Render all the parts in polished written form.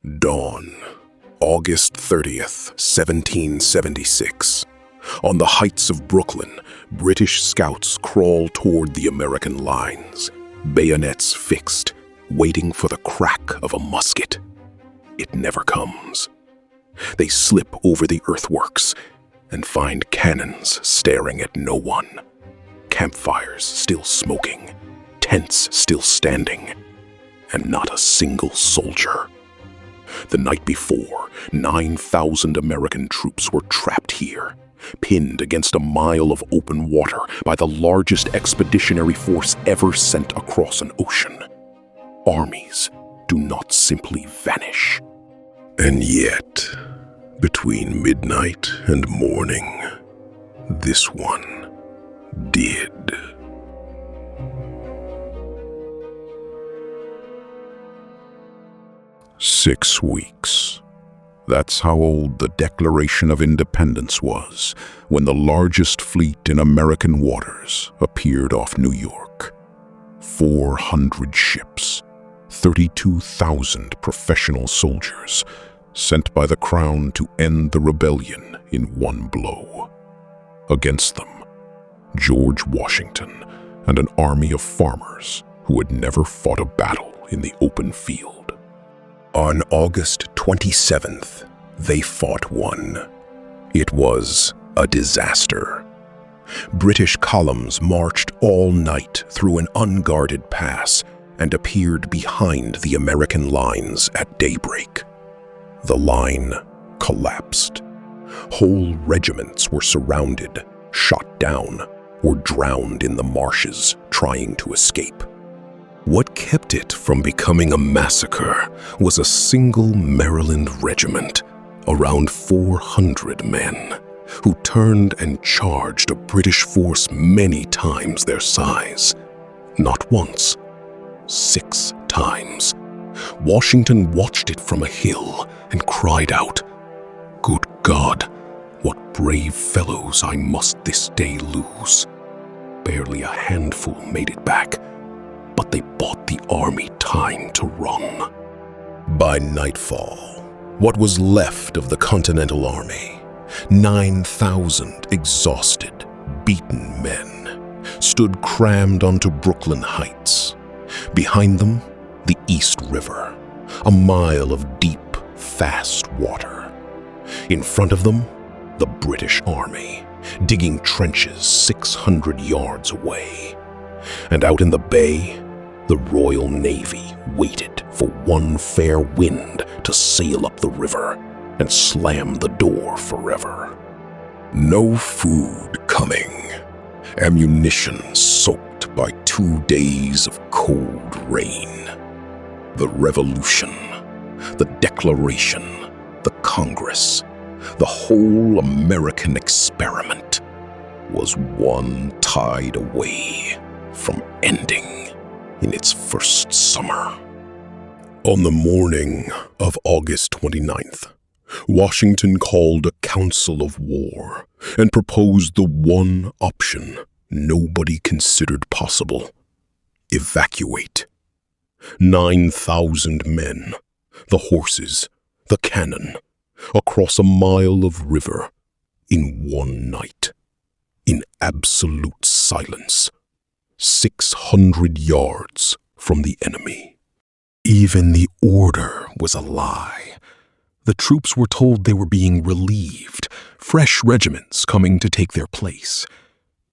Dawn, August 30th, 1776. On the heights of Brooklyn, British scouts crawl toward the American lines, bayonets fixed, waiting for the crack of a musket. It never comes. They slip over the earthworks and find cannons staring at no one, campfires still smoking, tents still standing, and not a single soldier. The night before, 9,000 American troops were trapped here, pinned against a mile of open water by the largest expeditionary force ever sent across an ocean. Armies do not simply vanish. And yet, between midnight and morning, this one did. "6 weeks. That's how old the Declaration of Independence was when the largest fleet in American waters appeared off New York. 400 ships, 32,000 professional soldiers, sent by the Crown to end the rebellion in one blow. Against them, George Washington and an army of farmers who had never fought a battle in the open field. On August 27th, they fought one. It was a disaster. British columns marched all night through an unguarded pass and appeared behind the American lines at daybreak. The line collapsed. Whole regiments were surrounded, shot down, or drowned in the marshes trying to escape. What kept it from becoming a massacre was a single Maryland regiment, around 400 men, who turned and charged a British force many times their size. Not once, 6 times. Washington watched it from a hill and cried out, "Good God, what brave fellows I must this day lose." Barely a handful made it back, but they bought the army time to run. By nightfall, what was left of the Continental Army, 9,000 exhausted, beaten men, stood crammed onto Brooklyn Heights. Behind them, the East River, a mile of deep, fast water. In front of them, the British Army, digging trenches 600 yards away. And out in the bay, the Royal Navy waited for one fair wind to sail up the river and slam the door forever. No food coming, ammunition soaked by 2 days of cold rain. The Revolution, the Declaration, the Congress, the whole American experiment was one tide away from ending in its first summer. On the morning of August 29th, Washington called a council of war and proposed the one option nobody considered possible: evacuate. 9,000 men, the horses, the cannon, across a mile of river in one night, in absolute silence, 600 yards from the enemy. Even the order was a lie. The troops were told they were being relieved, fresh regiments coming to take their place.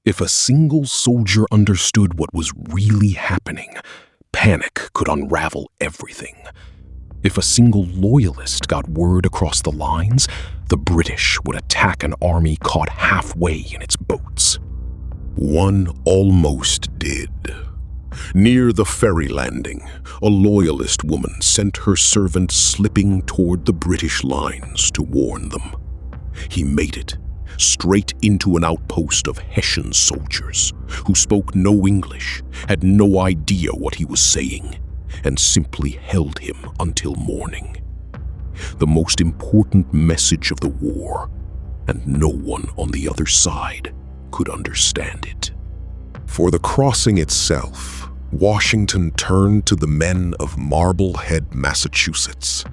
If a single soldier understood what was really happening, panic could unravel everything. If a single Loyalist got word across the lines, the British would attack an army caught halfway in its boats. One almost did. Near the ferry landing, a Loyalist woman sent her servant slipping toward the British lines to warn them. He made it, straight into an outpost of Hessian soldiers who spoke no English, had no idea what he was saying, and simply held him until morning. The most important message of the war, and no one on the other side could understand it. For the crossing itself, Washington turned to the men of Marblehead, Massachusetts.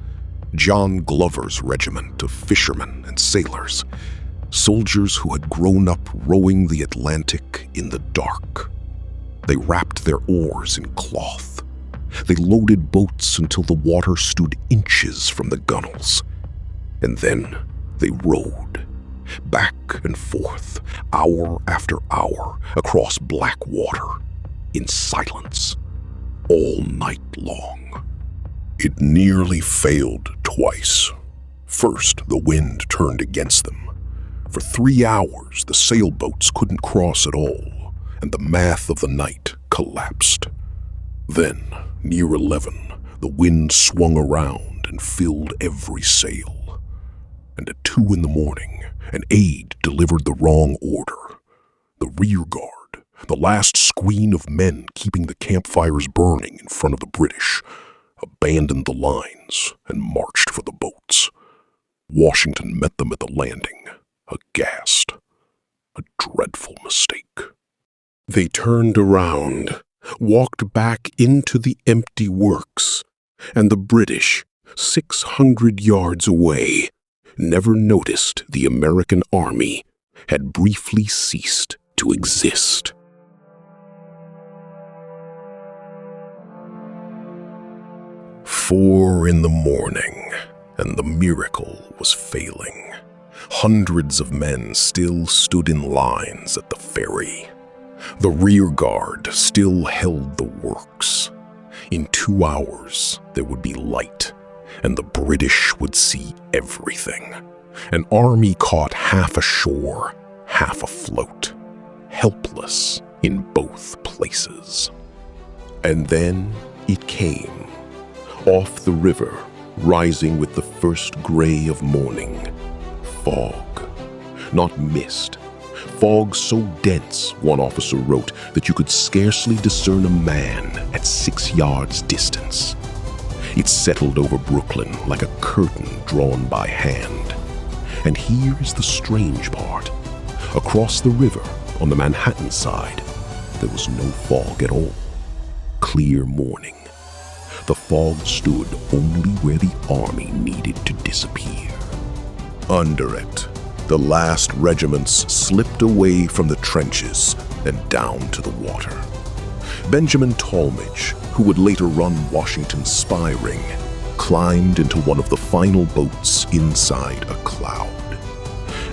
John Glover's regiment of fishermen and sailors, soldiers who had grown up rowing the Atlantic in the dark. They wrapped their oars in cloth. They loaded boats until the water stood inches from the gunwales. And then they rowed, back and forth, hour after hour, across black water, in silence, all night long. It nearly failed twice. First, the wind turned against them. For 3 hours, the sailboats couldn't cross at all, and the math of the night collapsed. Then, near 11, the wind swung around and filled every sail. And at 2 in the morning, an aide delivered the wrong order. The rear guard, the last squeen of men keeping the campfires burning in front of the British, abandoned the lines and marched for the boats. Washington met them at the landing, aghast. A dreadful mistake. They turned around, walked back into the empty works, and the British, 600 yards away, never noticed the American army had briefly ceased to exist. Four in the morning, and the miracle was failing. Hundreds of men still stood in lines at the ferry. The rear guard still held the works. In 2 hours, there would be light, and the British would see everything. An army caught half ashore, half afloat, helpless in both places. And then it came. Off the river, rising with the first gray of morning, fog. Not mist. Fog so dense, one officer wrote, that you could scarcely discern a man at 6 yards distance. It settled over Brooklyn like a curtain drawn by hand. And here's the strange part. Across the river, on the Manhattan side, there was no fog at all. Clear morning. The fog stood only where the army needed to disappear. Under it, the last regiments slipped away from the trenches and down to the water. Benjamin Tallmadge, who would later run Washington's spy ring, climbed into one of the final boats inside a cloud.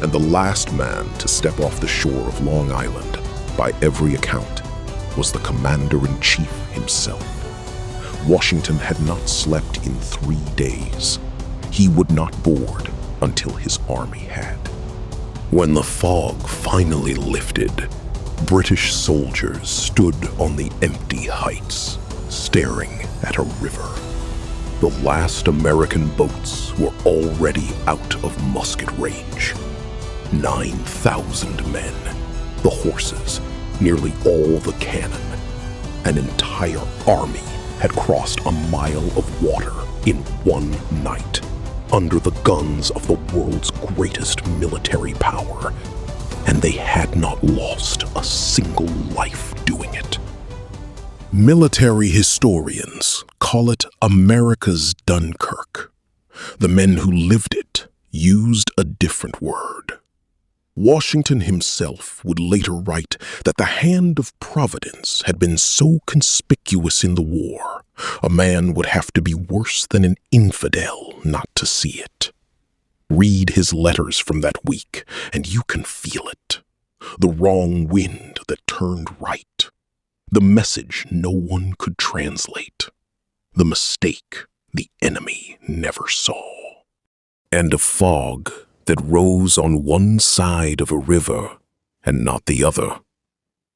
And the last man to step off the shore of Long Island, by every account, was the commander-in-chief himself. Washington had not slept in 3 days. He would not board until his army had. When the fog finally lifted, British soldiers stood on the empty heights, staring at a river. The last American boats were already out of musket range. 9,000 men, the horses, nearly all the cannon. An entire army had crossed a mile of water in one night, under the guns of the world's greatest military power, and they had not lost a single life doing it. Military historians call it America's Dunkirk. The men who lived it used a different word. Washington himself would later write that the hand of Providence had been so conspicuous in the war, a man would have to be worse than an infidel not to see it. Read his letters from that week, and you can feel it. The wrong wind that turned right. The message no one could translate. The mistake the enemy never saw. And a fog that rose on one side of a river and not the other,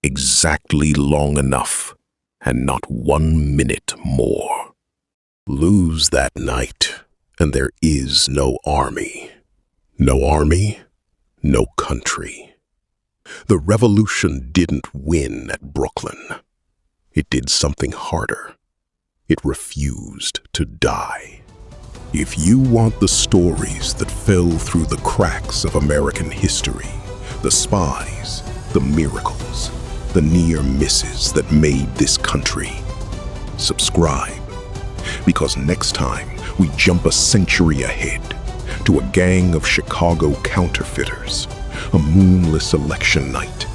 exactly long enough and not 1 minute more. Lose that night, and there is no army. No army, no country. The revolution didn't win at Brooklyn. It did something harder. It refused to die. If you want the stories that fell through the cracks of American history, the spies, the miracles, the near misses that made this country, subscribe. Because next time We jump a century ahead to a gang of Chicago counterfeiters, a moonless election night,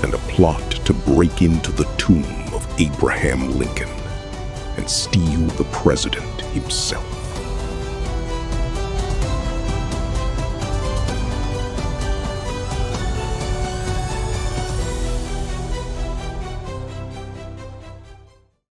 and a plot to break into the tomb of Abraham Lincoln and steal the president himself.